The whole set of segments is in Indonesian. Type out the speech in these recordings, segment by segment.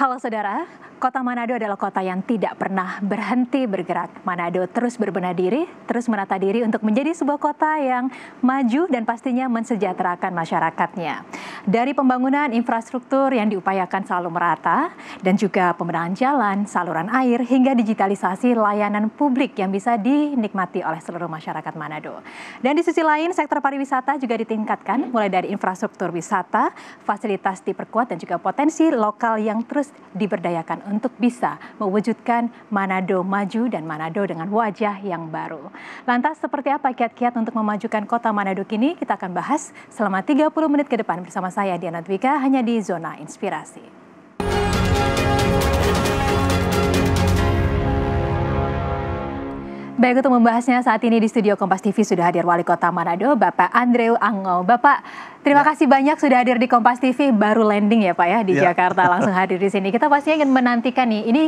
Halo saudara, kota Manado adalah kota yang tidak pernah berhenti bergerak. Manado terus berbenah diri, terus menata diri untuk menjadi sebuah kota yang maju dan pastinya mensejahterakan masyarakatnya. Dari pembangunan infrastruktur yang diupayakan selalu merata, dan juga pembenahan jalan, saluran air, hingga digitalisasi layanan publik yang bisa dinikmati oleh seluruh masyarakat Manado. Dan di sisi lain, sektor pariwisata juga ditingkatkan, mulai dari infrastruktur wisata, fasilitas diperkuat, dan juga potensi lokal yang terus diberdayakan untuk bisa mewujudkan Manado maju dan Manado dengan wajah yang baru. Lantas seperti apa kiat-kiat untuk memajukan kota Manado kini? Kita akan bahas selama 30 menit ke depan bersama saya Diana Dwika hanya di Zona Inspirasi. Baik, untuk membahasnya saat ini di studio Kompas TV sudah hadir Wali Kota Manado, Bapak Andreu Angau. Bapak, terima kasih banyak sudah hadir di Kompas TV, baru landing ya Pak ya di Jakarta, langsung hadir di sini. Kita pastinya ingin menantikan nih, ini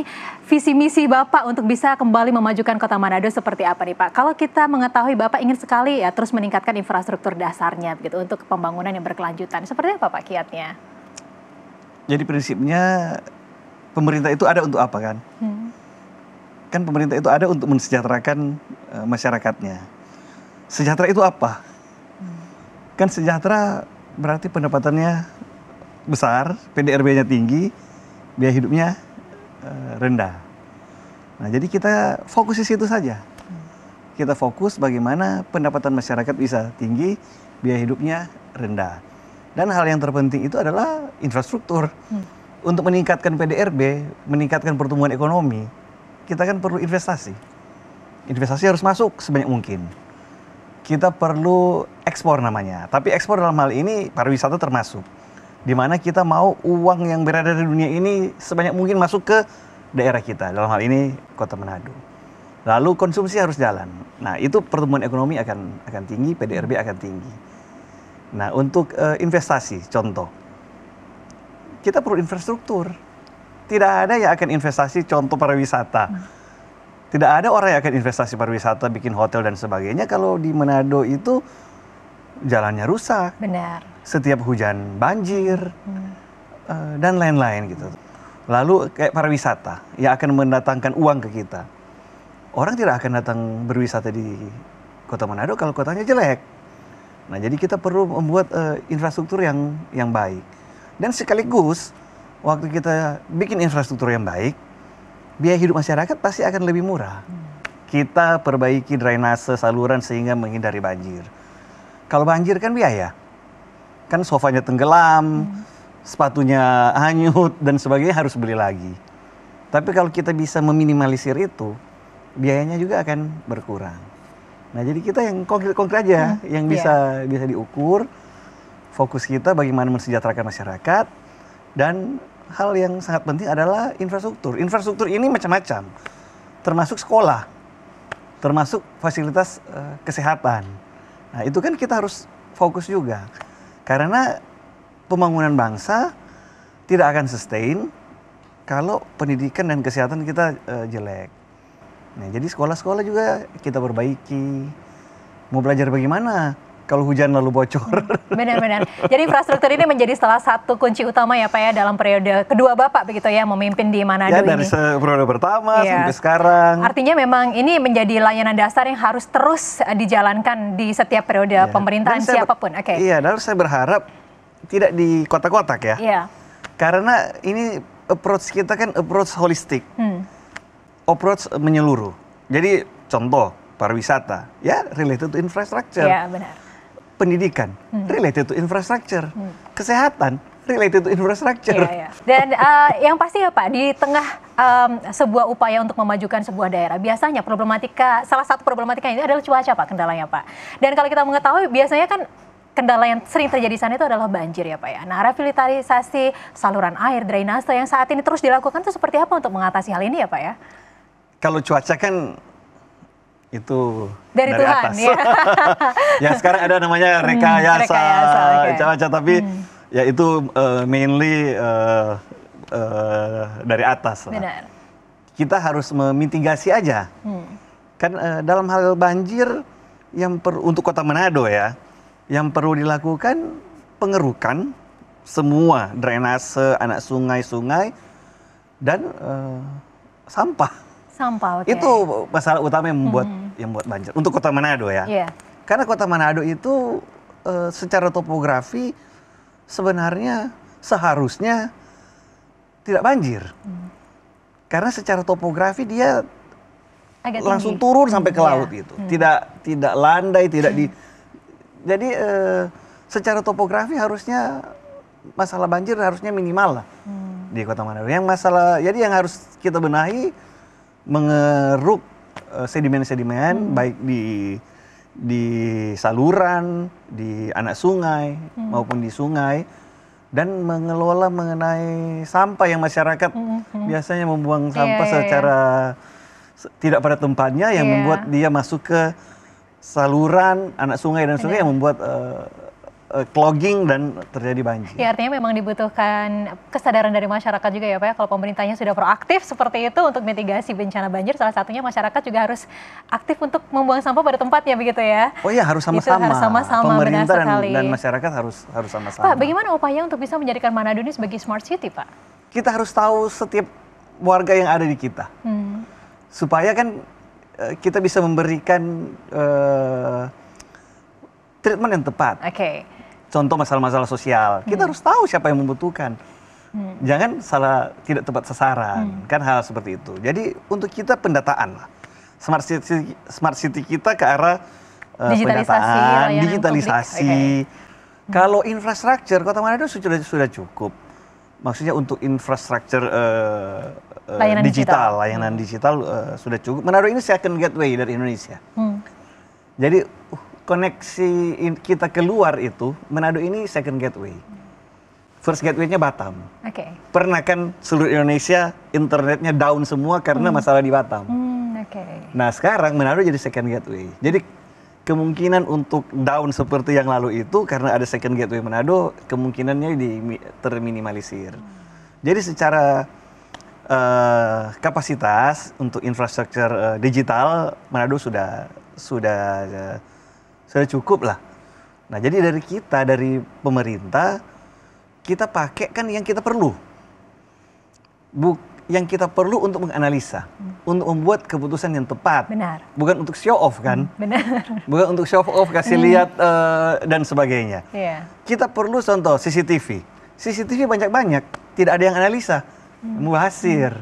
visi misi Bapak untuk bisa kembali memajukan Kota Manado seperti apa nih Pak? Kalau kita mengetahui Bapak ingin sekali ya terus meningkatkan infrastruktur dasarnya begitu untuk pembangunan yang berkelanjutan. Seperti apa Pak kiatnya? Jadi prinsipnya pemerintah itu ada untuk apa kan? Kan pemerintah itu ada untuk mensejahterakan masyarakatnya. Sejahtera itu apa? Kan sejahtera berarti pendapatannya besar, PDRB-nya tinggi, biaya hidupnya rendah. Nah, jadi kita fokus di situ saja. Kita fokus bagaimana pendapatan masyarakat bisa tinggi, biaya hidupnya rendah. Dan hal yang terpenting itu adalah infrastruktur. Untuk meningkatkan PDRB, meningkatkan pertumbuhan ekonomi, kita kan perlu investasi. Investasi harus masuk sebanyak mungkin. Kita perlu ekspor namanya. Tapi ekspor dalam hal ini pariwisata termasuk. Di mana kita mau uang yang berada di dunia ini sebanyak mungkin masuk ke daerah kita. Dalam hal ini Kota Manado. Lalu konsumsi harus jalan. Nah, itu pertumbuhan ekonomi akan tinggi, PDRB akan tinggi. Nah, untuk investasi, contoh. Kita perlu infrastruktur. Tidak ada yang akan investasi contoh pariwisata. Tidak ada orang yang akan investasi pariwisata, bikin hotel dan sebagainya kalau di Manado itu jalannya rusak. Benar. Setiap hujan banjir dan lain-lain gitu. Lalu kayak pariwisata yang akan mendatangkan uang ke kita. Orang tidak akan datang berwisata di Kota Manado kalau kotanya jelek. Nah, jadi kita perlu membuat infrastruktur yang baik. Dan sekaligus waktu kita bikin infrastruktur yang baik, biaya hidup masyarakat pasti akan lebih murah. Kita perbaiki drainase saluran sehingga menghindari banjir. Kalau banjir kan biaya. Kan sofanya tenggelam, sepatunya hanyut dan sebagainya harus beli lagi. Tapi kalau kita bisa meminimalisir itu, biayanya juga akan berkurang. Nah, jadi kita yang konkret-konkret aja yang bisa diukur. Fokus kita bagaimana mensejahterakan masyarakat, dan hal yang sangat penting adalah infrastruktur. Infrastruktur ini macam-macam, termasuk sekolah, termasuk fasilitas kesehatan. Nah, itu kan kita harus fokus juga. Karena pembangunan bangsa tidak akan sustain kalau pendidikan dan kesehatan kita jelek. Nah, jadi sekolah-sekolah juga kita perbaiki. Mau belajar bagaimana kalau hujan lalu bocor? Benar-benar. Jadi infrastruktur ini menjadi salah satu kunci utama ya Pak ya dalam periode kedua Bapak begitu ya memimpin di Manado ini. Ya, dari periode pertama sampai sekarang. Artinya memang ini menjadi layanan dasar yang harus terus dijalankan di setiap periode pemerintahan siapapun. Iya, dan saya berharap tidak di kotak-kotak ya. Iya. Karena ini approach kita kan approach holistik. Approach menyeluruh. Jadi contoh pariwisata, ya related to infrastructure. Iya, benar. Pendidikan, related to infrastructure. Kesehatan, related to infrastructure. Iya. Dan yang pasti ya Pak, di tengah sebuah upaya untuk memajukan sebuah daerah, biasanya salah satu problematika ini adalah cuaca Pak, kendalanya Pak. Dan kalau kita mengetahui, biasanya kan kendala yang sering terjadi di sana itu adalah banjir ya Pak ya. Nah, revitalisasi saluran air, drainase yang saat ini terus dilakukan itu seperti apa untuk mengatasi hal ini ya Pak ya? Kalau cuaca kan itu dari Tuhan, atas. Ya sekarang ada namanya rekayasa cuaca, tapi ya itu mainly dari atas. Benar. Kita harus memitigasi aja. Kan dalam hal banjir yang untuk Kota Manado ya, yang perlu dilakukan pengerukan semua drainase, anak sungai-sungai dan sampah. Sampah, oke. Itu masalah utama yang membuat banjir untuk Kota Manado ya. Iya. Karena Kota Manado itu secara topografi sebenarnya seharusnya tidak banjir. Karena secara topografi dia Agak langsung tinggi. turun sampai ke laut Iya. gitu. Tidak landai, tidak di. Jadi secara topografi harusnya masalah banjir harusnya minimal lah di Kota Manado. Yang masalah, jadi yang harus kita benahi mengeruk sedimen-sedimen baik di saluran, di anak sungai maupun di sungai, dan mengelola mengenai sampah yang masyarakat biasanya membuang sampah secara tidak pada tempatnya yang membuat dia masuk ke saluran, anak sungai dan sungai yang membuat clogging dan terjadi banjir. Ya, artinya memang dibutuhkan kesadaran dari masyarakat juga ya Pak ya, kalau pemerintahnya sudah proaktif seperti itu untuk mitigasi bencana banjir, salah satunya masyarakat juga harus aktif untuk membuang sampah pada tempatnya begitu ya. Oh iya, harus sama-sama. Harus sama-sama, Pemerintah benar sekali. dan masyarakat harus sama-sama. Pak, bagaimana upaya untuk bisa menjadikan Manado ini sebagai smart city Pak? Kita harus tahu setiap warga yang ada di kita. Supaya kan kita bisa memberikan treatment yang tepat. Oke. Contoh masalah-masalah sosial, kita harus tahu siapa yang membutuhkan. Jangan tidak tepat sasaran, kan hal seperti itu. Jadi untuk kita pendataan lah. Smart city kita ke arah pendataan, digitalisasi. Kalau infrastruktur, Kota Manado sudah cukup. Maksudnya untuk infrastruktur layanan digital sudah cukup. Manado ini second gateway dari Indonesia. Jadi koneksi kita keluar itu, Manado ini second gateway. First gateway-nya Batam. Oke. Pernah kan seluruh Indonesia internetnya down semua karena masalah di Batam. Nah sekarang Manado jadi second gateway. Jadi kemungkinan untuk down seperti yang lalu itu karena ada second gateway Manado, kemungkinannya terminimalisir. Jadi secara kapasitas untuk infrastruktur digital Manado sudah cukup lah. Nah jadi dari pemerintah kita pakai kan yang kita perlu, yang kita perlu untuk menganalisa, untuk membuat keputusan yang tepat. Benar. Bukan untuk show off kan? Benar. Bukan untuk show off kasih lihat dan sebagainya. Iya. Kita perlu contoh CCTV. CCTV banyak-banyak, tidak ada yang analisa, mubazir.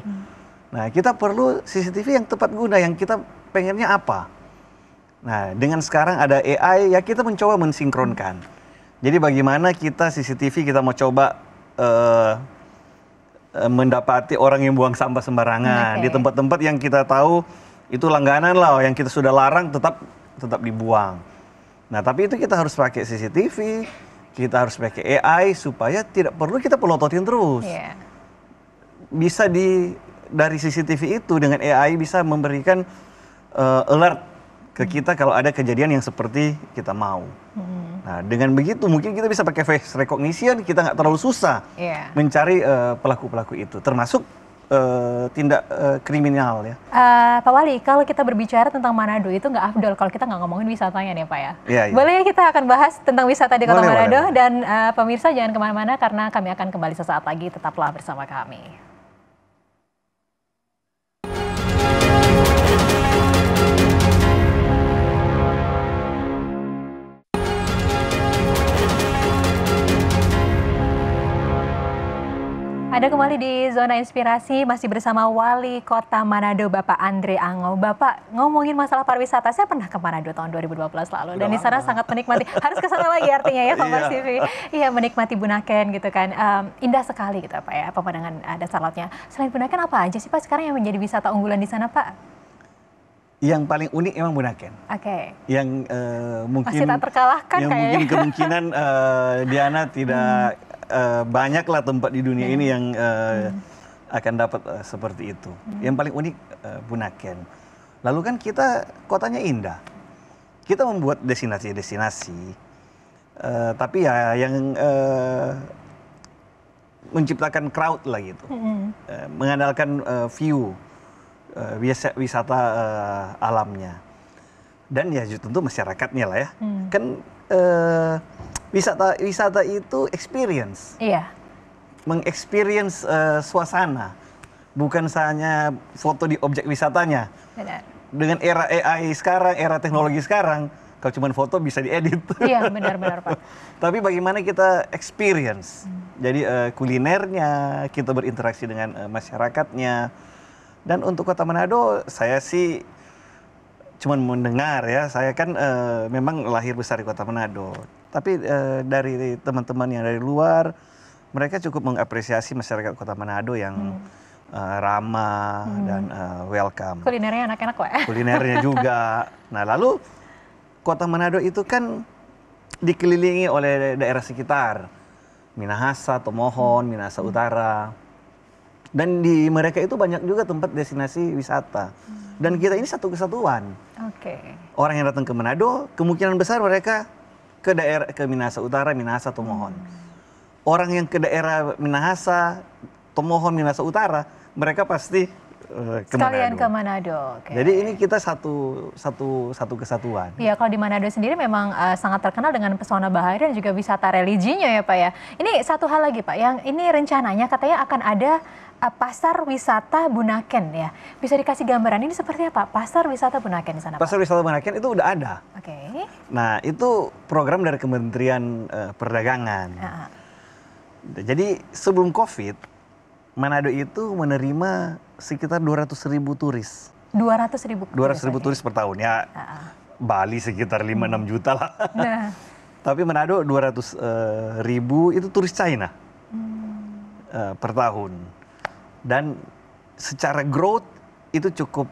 Nah kita perlu CCTV yang tepat guna, yang kita pengennya apa. Nah, dengan sekarang ada AI, ya kita mencoba mensinkronkan. Jadi bagaimana kita CCTV kita mau coba mendapati orang yang buang sampah sembarangan di tempat-tempat yang kita tahu itu langganan lah, yang kita sudah larang tetap dibuang. Nah, tapi itu kita harus pakai CCTV, kita harus pakai AI supaya tidak perlu kita pelototin terus. Yeah. Bisa dari CCTV itu dengan AI bisa memberikan alert ke kita kalau ada kejadian yang seperti kita mau. Nah dengan begitu mungkin kita bisa pakai face recognition, kita nggak terlalu susah mencari pelaku-pelaku itu, termasuk tindak kriminal ya. Pak Wali, kalau kita berbicara tentang Manado itu nggak afdol kalau kita nggak ngomongin wisatanya nih Pak ya. Iya. Boleh ya kita akan bahas tentang wisata di Kota Manado boleh. Dan pemirsa jangan kemana-mana karena kami akan kembali sesaat lagi, tetaplah bersama kami. Ada kembali di Zona Inspirasi, masih bersama Wali Kota Manado, Bapak Andre Ango. Bapak, ngomongin masalah pariwisata, saya pernah ke Manado tahun 2012 lalu. Dan di sana sangat menikmati, harus ke sana lagi artinya ya Kompas TV. Iya, menikmati Bunaken gitu kan. Indah sekali gitu Pak ya, pemandangan dasar lautnya. Selain Bunaken apa aja sih Pak sekarang yang menjadi wisata unggulan di sana Pak? Yang paling unik emang Bunaken. Oke. Yang mungkin masih tak terkalahkan yang kayaknya. mungkin kemungkinan Diana tidak banyaklah tempat di dunia ini yang akan dapat seperti itu. Yang paling unik Bunaken. Lalu kan kita kotanya indah. Kita membuat destinasi-destinasi, tapi ya yang menciptakan crowd lah gitu, mengandalkan view, wisata alamnya, dan ya tentu masyarakatnya lah ya. Kan wisata itu experience, Iya. mengexperience suasana, bukan hanya foto di objek wisatanya. Benar. Dengan era AI sekarang, era teknologi sekarang, kalau cuma foto bisa diedit. Iya, benar-benar Pak. Tapi bagaimana kita experience? Jadi kulinernya, kita berinteraksi dengan masyarakatnya. Dan untuk Kota Manado, saya sih cuman mendengar ya. Saya kan memang lahir besar di Kota Manado. Tapi dari teman-teman yang dari luar, mereka cukup mengapresiasi masyarakat Kota Manado yang ramah dan welcome. Kulinernya enak-enak Pak. Kulinernya juga. Nah lalu Kota Manado itu kan dikelilingi oleh daerah sekitar. Minahasa, Tomohon, Minahasa Utara. Dan di mereka itu banyak juga tempat destinasi wisata. Dan kita ini satu kesatuan. Oke. Orang yang datang ke Manado, kemungkinan besar mereka ke daerah ke Minahasa Utara, Minahasa, Tomohon. Orang yang ke daerah Minahasa, Tomohon, Minahasa Utara, mereka pasti ke Sekalian Manado. ke Manado. Oke. Jadi ini kita satu kesatuan. Iya, kalau di Manado sendiri memang sangat terkenal dengan pesona bahari dan juga wisata religinya ya Pak ya. Ini satu hal lagi Pak, yang ini rencananya katanya akan ada pasar wisata Bunaken ya. Bisa dikasih gambaran ini seperti apa? Pasar wisata Bunaken di sana Pak? Pasar wisata Bunaken itu udah ada. Oke. Nah itu program dari Kementerian Perdagangan. Jadi sebelum COVID, Manado itu menerima sekitar 200.000 turis. 200.000 turis per tahun ya. Bali sekitar 5-6 juta lah. Nah. Tapi Manado 200.000 itu turis China per tahun. Dan secara growth itu cukup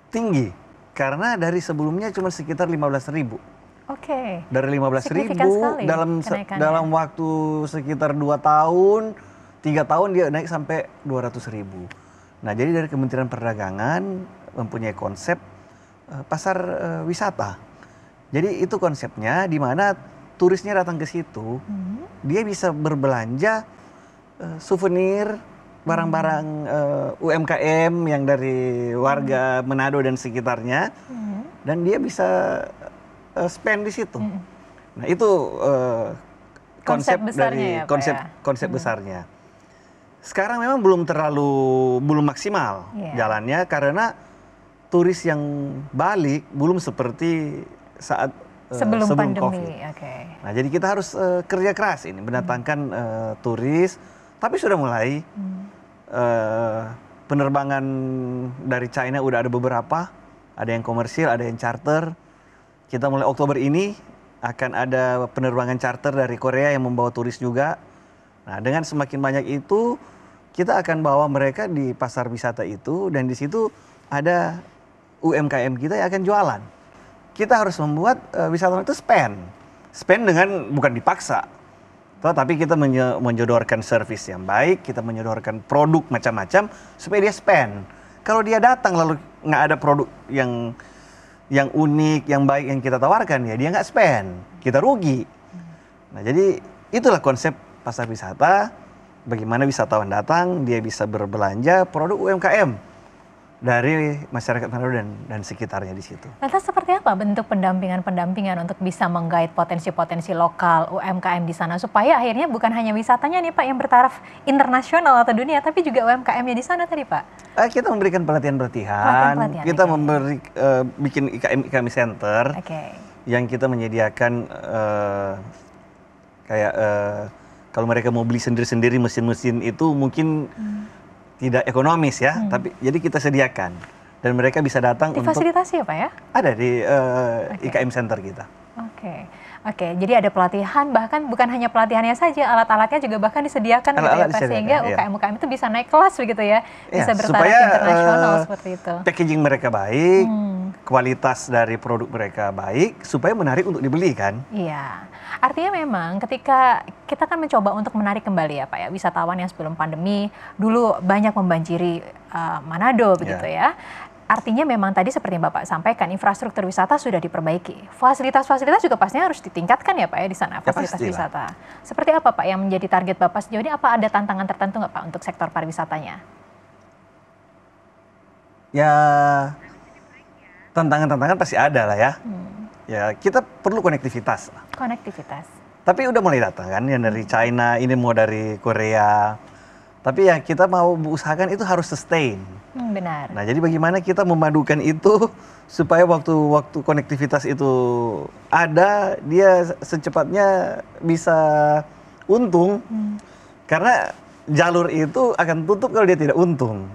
tinggi karena dari sebelumnya cuma sekitar 15.000. Oke. Dari 15.000 dalam waktu sekitar 2 tahun, 3 tahun dia naik sampai 200.000. Nah, jadi dari Kementerian Perdagangan mempunyai konsep pasar wisata. Jadi itu konsepnya di mana turisnya datang ke situ, dia bisa berbelanja souvenir, barang-barang UMKM yang dari warga Manado dan sekitarnya, dan dia bisa spend di situ. Nah itu konsep besarnya dari konsep besarnya. Sekarang memang belum maksimal jalannya karena turis yang balik belum seperti saat sebelum pandemi. COVID. Nah jadi kita harus kerja keras ini mendatangkan turis, tapi sudah mulai penerbangan dari China udah ada beberapa, ada yang komersil, ada yang charter. Kita mulai Oktober ini akan ada penerbangan charter dari Korea yang membawa turis juga. Nah, dengan semakin banyak itu, kita akan bawa mereka di pasar wisata itu, dan di situ ada UMKM kita yang akan jualan. Kita harus membuat wisatawan itu spend dengan bukan dipaksa, tapi kita menyodorkan servis yang baik, kita menyodorkan produk macam-macam supaya dia spend. Kalau dia datang lalu nggak ada produk yang unik, yang baik yang kita tawarkan, ya dia nggak spend, kita rugi. Nah jadi itulah konsep pasar wisata, bagaimana wisatawan datang, dia bisa berbelanja produk UMKM dari masyarakat Manado dan sekitarnya di situ. Lantas seperti apa bentuk pendampingan untuk bisa menggait potensi-potensi lokal UMKM di sana, supaya akhirnya bukan hanya wisatanya nih Pak yang bertaraf internasional atau dunia, tapi juga UMKM-nya di sana tadi Pak? Kita memberikan pelatihan, kita bikin IKM Center, yang kita menyediakan kalau mereka mau beli sendiri-sendiri mesin-mesin itu mungkin tidak ekonomis ya, tapi jadi kita sediakan dan mereka bisa datang untuk difasilitasi ya Pak ya? Ada di IKM Center kita. Oke, jadi ada pelatihan, bahkan bukan hanya pelatihannya saja, alat-alatnya juga bahkan disediakan gitu ya Pak, sehingga UKM-UKM itu bisa naik kelas begitu ya, bisa bertaraf internasional seperti itu. Packaging mereka baik, kualitas dari produk mereka baik, supaya menarik untuk dibeli kan. Iya, artinya memang ketika kita kan mencoba untuk menarik kembali ya Pak ya, wisatawan yang sebelum pandemi dulu banyak membanjiri Manado begitu ya. Artinya memang tadi seperti yang Bapak sampaikan, infrastruktur wisata sudah diperbaiki. Fasilitas-fasilitas juga pastinya harus ditingkatkan ya Pak ya di sana, fasilitas wisata. Seperti apa Pak yang menjadi target Bapak sejauh ini? Apa ada tantangan tertentu nggak Pak untuk sektor pariwisatanya? Ya, tantangan-tantangan pasti ada lah ya. Ya, kita perlu konektivitas. Tapi udah mulai datang kan, yang dari China, ini mau dari Korea. Tapi yang kita mau usahakan itu harus sustain. Benar. Nah, jadi bagaimana kita memadukan itu supaya waktu konektivitas itu ada, dia secepatnya bisa untung. Karena jalur itu akan tutup kalau dia tidak untung.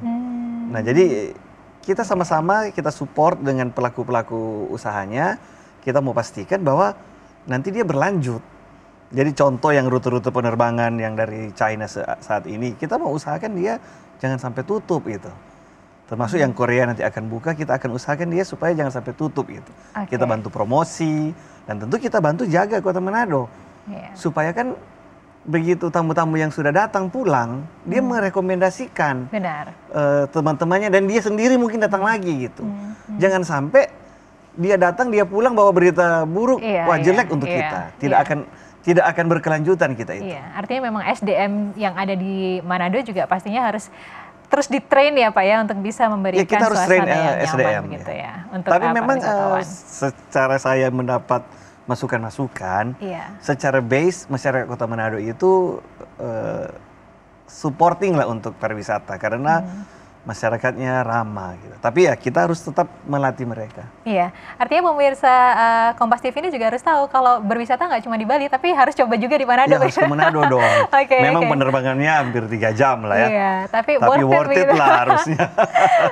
Nah, jadi kita sama-sama kita support dengan pelaku-pelaku usahanya. Kita mau pastikan bahwa nanti dia berlanjut. Jadi contoh yang rute-rute penerbangan yang dari China saat ini, kita mau usahakan dia jangan sampai tutup gitu. Termasuk yang Korea nanti akan buka, kita akan usahakan dia supaya jangan sampai tutup gitu. Kita bantu promosi, dan tentu kita bantu jaga Kota Manado. Supaya kan begitu tamu-tamu yang sudah datang pulang, dia merekomendasikan teman-temannya, dan dia sendiri mungkin datang lagi gitu. Jangan sampai dia datang, dia pulang bawa berita buruk, wah jelek untuk kita. Tidak akan berkelanjutan kita itu. Iya, artinya memang SDM yang ada di Manado juga pastinya harus terus di-train ya Pak ya, untuk bisa memberikan kita harus train suasana yang SDM, nyaman begitu ya. Untuk tapi memang secara saya mendapat masukan-masukan, secara base masyarakat Kota Manado itu supporting lah untuk pariwisata, karena masyarakatnya ramah gitu. Tapi ya kita harus tetap melatih mereka. Iya, artinya pemirsa Kompas TV ini juga harus tahu kalau berwisata nggak cuma di Bali, tapi harus coba juga di Manado. Ya, harus ke Manado dong. Memang penerbangannya hampir 3 jam lah ya. Iya, tapi worth it lah harusnya.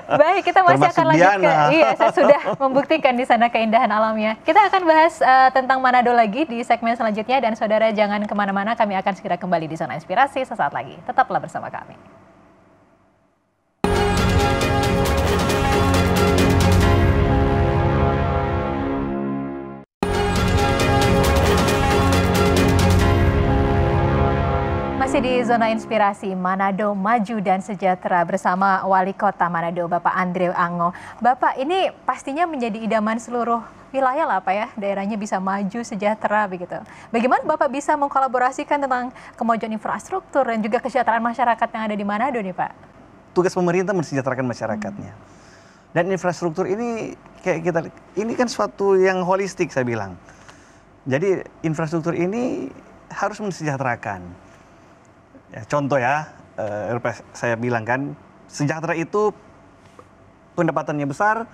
Baik, kita masih akan lanjut ke, saya sudah membuktikan di sana keindahan alamnya. Kita akan bahas tentang Manado lagi di segmen selanjutnya, dan saudara jangan kemana-mana, kami akan segera kembali di Zona Inspirasi sesaat lagi. Tetaplah bersama kami. Masih di Zona Inspirasi, Manado Maju dan Sejahtera bersama Wali Kota Manado, Bapak Andre Ango. Bapak, ini pastinya menjadi idaman seluruh wilayah lah Pak ya, daerahnya bisa maju, sejahtera begitu. Bagaimana Bapak bisa mengkolaborasikan tentang kemajuan infrastruktur dan juga kesejahteraan masyarakat yang ada di Manado nih Pak? Tugas pemerintah mensejahterakan masyarakatnya. Dan infrastruktur ini ini kan suatu yang holistik saya bilang. Jadi infrastruktur ini harus mensejahterakan. Ya, contoh ya, saya bilang kan, sejahtera itu pendapatannya besar,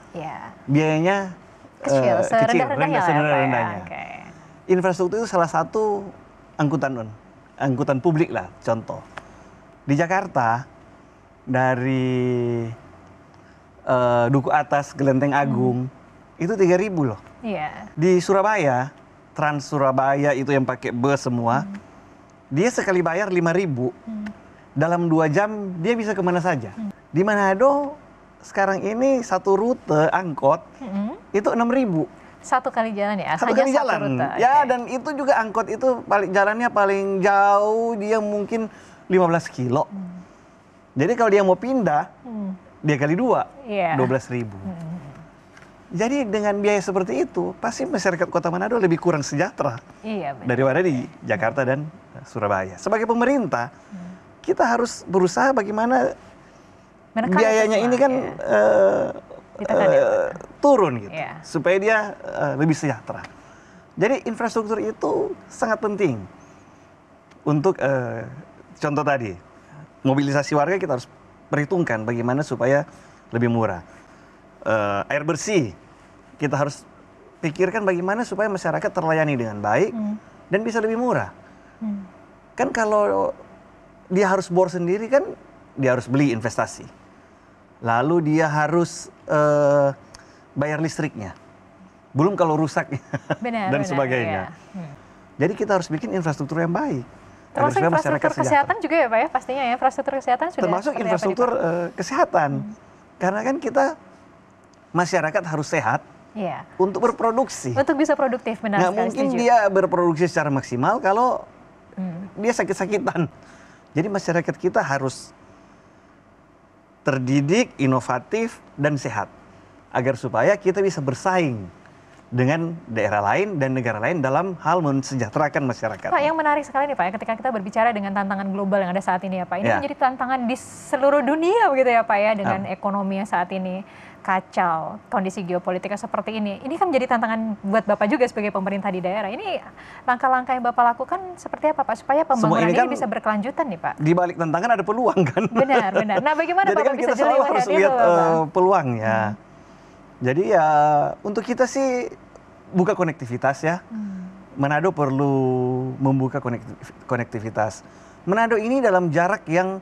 biayanya kecil, serendah-rendahnya. Infrastruktur itu salah satu angkutan publik lah, contoh. Di Jakarta, dari Duku Atas ke Lenteng Agung, itu 3.000 loh. Di Surabaya, Trans Surabaya itu yang pakai bus semua, dia sekali bayar 5.000, dalam 2 jam dia bisa kemana saja. Di Manado sekarang ini satu rute angkot itu 6.000. Satu kali jalan ya? Satu kali jalan. Ya, dan itu juga angkot itu jalannya paling jauh dia mungkin 15 kilo. Jadi kalau dia mau pindah, dia kali 2, 12.000. Jadi dengan biaya seperti itu, pasti masyarakat Kota Manado lebih kurang sejahtera daripada di Jakarta dan Surabaya. Sebagai pemerintah, kita harus berusaha bagaimana biayanya ini kan turun gitu, supaya dia lebih sejahtera. Jadi infrastruktur itu sangat penting untuk contoh tadi, mobilisasi warga kita harus perhitungkan bagaimana supaya lebih murah. Air bersih, kita harus pikirkan bagaimana supaya masyarakat terlayani dengan baik dan bisa lebih murah. Kan kalau dia harus bor sendiri kan, dia harus beli investasi. Lalu dia harus bayar listriknya. Belum kalau rusak dan sebagainya. Jadi kita harus bikin infrastruktur yang baik. Termasuk infrastruktur kesehatan juga ya Pak ya, pastinya ya, infrastruktur kesehatan sudah. Termasuk infrastruktur kesehatan. Karena kan kita masyarakat harus sehat untuk berproduksi. Untuk bisa produktif, benar sekali. Nggak mungkin dia berproduksi secara maksimal kalau dia sakit-sakitan. Jadi masyarakat kita harus terdidik, inovatif, dan sehat. Agar supaya kita bisa bersaing dengan daerah lain dan negara lain dalam hal mensejahterakan masyarakat. Pak, yang menarik sekali nih Pak, ya, ketika kita berbicara dengan tantangan global yang ada saat ini ya Pak, ini menjadi tantangan di seluruh dunia begitu ya Pak ya, dengan ekonomi yang saat ini kacau kondisi geopolitiknya seperti ini kan menjadi tantangan buat Bapak juga sebagai pemerintah di daerah. Ini langkah-langkah yang Bapak lakukan seperti apa Pak supaya pembangunan ini bisa berkelanjutan nih Pak? Di balik tantangan ada peluang kan? Benar. Nah bagaimana jadi Bapak kan bisa kita selalu harus lihat peluangnya. Jadi ya untuk kita sih buka konektivitas ya. Manado perlu membuka konektivitas. Manado ini dalam jarak yang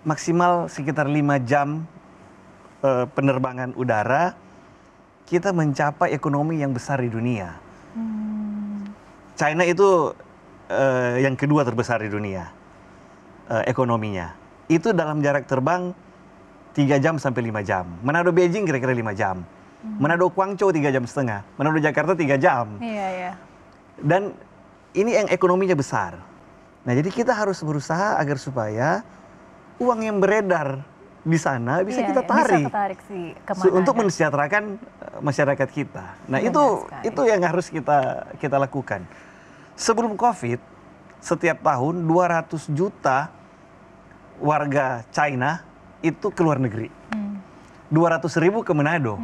maksimal sekitar 5 jam penerbangan udara, kita mencapai ekonomi yang besar di dunia. China itu yang kedua terbesar di dunia ekonominya. Itu dalam jarak terbang 3 jam sampai 5 jam. Manado Beijing kira-kira 5 jam. Manado Guangzhou 3 jam setengah. Manado Jakarta 3 jam. Iya. Dan ini yang ekonominya besar. Nah jadi kita harus berusaha agar supaya uang yang beredar di sana bisa kita tarik, untuk mensejahterakan masyarakat kita. Nah itu yang harus kita lakukan. Sebelum COVID, setiap tahun 200 juta warga China itu ke luar negeri. 200.000 ke Manado.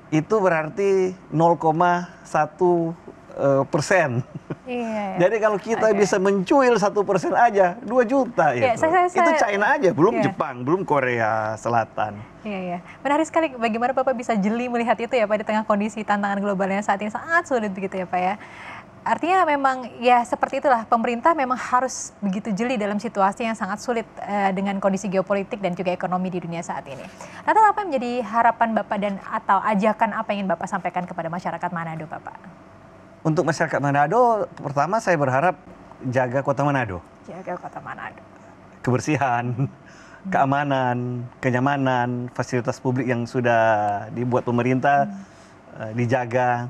Itu berarti 0,1%. Jadi kalau kita bisa mencuil 1% aja, 2 juta itu. Itu China aja, belum Jepang, belum Korea Selatan. Iya. Menarik sekali bagaimana Bapak bisa jeli melihat itu ya Pak di tengah kondisi tantangan global yang saat ini sangat sulit begitu ya Pak ya. Artinya memang ya seperti itulah pemerintah memang harus begitu jeli dalam situasi yang sangat sulit dengan kondisi geopolitik dan juga ekonomi di dunia saat ini. Lalu apa yang menjadi harapan Bapak dan atau ajakan apa yang ingin Bapak sampaikan kepada masyarakat Manado Bapak? Untuk masyarakat Manado, pertama saya berharap jaga kota Manado. Jaga kota Manado. Kebersihan, keamanan, kenyamanan, fasilitas publik yang sudah dibuat pemerintah dijaga.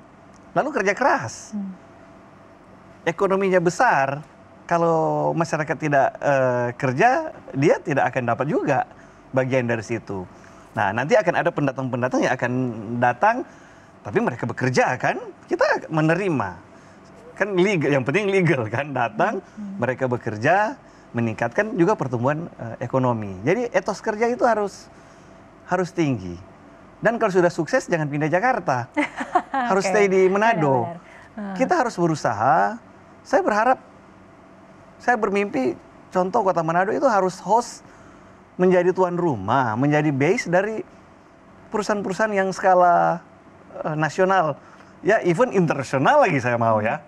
Lalu kerja keras. Ekonominya besar, kalau masyarakat tidak kerja, dia tidak akan dapat juga bagian dari situ. Nah, nanti akan ada pendatang-pendatang yang akan datang, tapi mereka bekerja kan, kita menerima. Kan legal, yang penting legal kan, datang, mereka bekerja, meningkatkan juga pertumbuhan ekonomi. Jadi etos kerja itu harus tinggi. Dan kalau sudah sukses jangan pindah Jakarta, harus stay di Manado. Kita harus berusaha. Saya berharap, saya bermimpi contoh kota Manado itu harus host menjadi tuan rumah, menjadi base dari perusahaan-perusahaan yang skala nasional, ya even internasional lagi saya mau ya.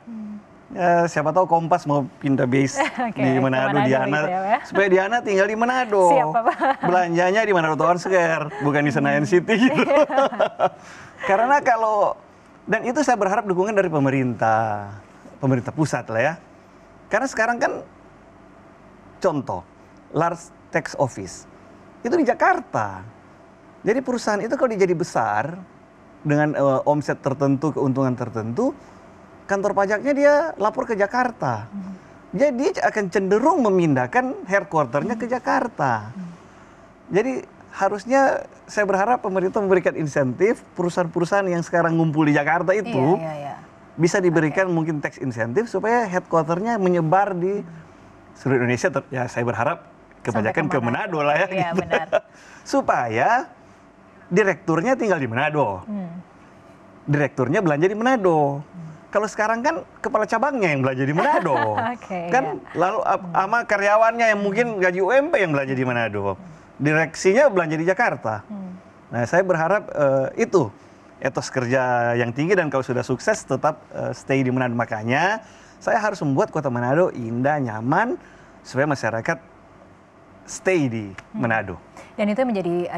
Ya siapa tahu Kompas mau pindah base di Manado, Diana, gitu ya, supaya Diana tinggal di Manado. Belanjanya di Manado Town Square, bukan di Senayan City gitu. Karena dan itu saya berharap dukungan dari pemerintah pusat lah ya. Karena sekarang kan contoh, large tax office itu di Jakarta. Jadi perusahaan itu kalau dia jadi besar dengan omset tertentu, keuntungan tertentu, kantor pajaknya dia lapor ke Jakarta. Jadi dia akan cenderung memindahkan headquarternya ke Jakarta. Jadi harusnya saya berharap pemerintah memberikan insentif perusahaan-perusahaan yang sekarang ngumpul di Jakarta itu bisa diberikan mungkin tax insentif supaya headquarternya menyebar di seluruh Indonesia. Ya saya berharap kebanyakan ke Manado lah ya. Iya, gitu. benar. Supaya direkturnya tinggal di Manado. Direkturnya belanja di Manado. Kalau sekarang kan kepala cabangnya yang belanja di Manado. Lalu sama karyawannya yang mungkin gaji UMP yang belanja di Manado. Direksinya belanja di Jakarta. Nah, saya berharap itu etos kerja yang tinggi, dan kalau sudah sukses tetap stay di Manado. Makanya saya harus membuat kota Manado indah, nyaman, supaya masyarakat stay di Manado. Dan itu menjadi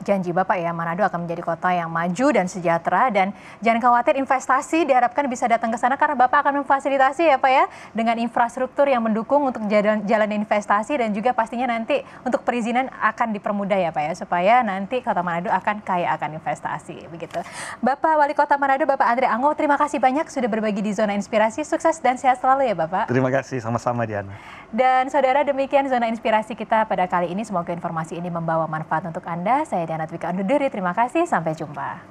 janji Bapak ya, Manado akan menjadi kota yang maju dan sejahtera, dan jangan khawatir investasi diharapkan bisa datang ke sana karena Bapak akan memfasilitasi ya Pak ya, dengan infrastruktur yang mendukung untuk jalan investasi, dan juga pastinya nanti untuk perizinan akan dipermudah ya Pak ya, supaya nanti kota Manado akan kaya akan investasi begitu. Bapak Wali Kota Manado, Bapak Andre Ango, terima kasih banyak sudah berbagi di Zona Inspirasi. Sukses dan sehat selalu ya Bapak. Terima kasih, sama-sama Diana. Dan saudara, demikian Zona Inspirasi kita pada kali ini. Semoga informasi ini membawa manfaat untuk Anda. Saya Diana Twika undur diri. Terima kasih. Sampai jumpa.